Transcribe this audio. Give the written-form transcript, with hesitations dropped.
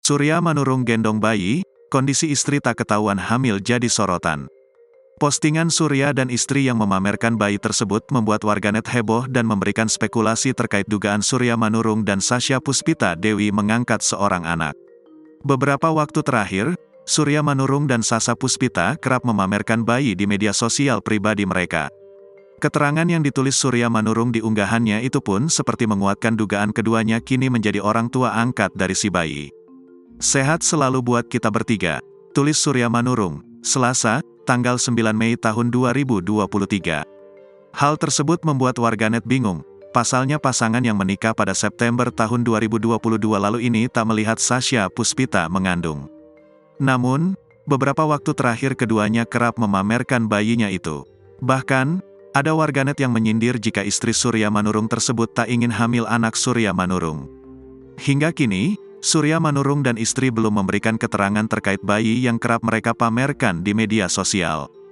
Surya Manurung gendong bayi, kondisi istri tak ketahuan hamil jadi sorotan. Postingan Surya dan istri yang memamerkan bayi tersebut membuat warganet heboh dan memberikan spekulasi terkait dugaan Surya Manurung dan Sasha Puspita Dewi mengangkat seorang anak. Beberapa waktu terakhir, Surya Manurung dan Sasha Puspita kerap memamerkan bayi di media sosial pribadi mereka. Keterangan yang ditulis Surya Manurung di unggahannya itu pun seperti menguatkan dugaan keduanya kini menjadi orang tua angkat dari si bayi. Sehat selalu buat kita bertiga, tulis Surya Manurung, Selasa, tanggal 9 Mei tahun 2023. Hal tersebut membuat warganet bingung, pasalnya pasangan yang menikah pada September tahun 2022 lalu ini tak melihat Sasha Puspita mengandung. Namun, beberapa waktu terakhir keduanya kerap memamerkan bayinya itu. Bahkan, ada warganet yang menyindir jika istri Surya Manurung tersebut tak ingin hamil anak Surya Manurung. Hingga kini, Surya Manurung dan istri belum memberikan keterangan terkait bayi yang kerap mereka pamerkan di media sosial.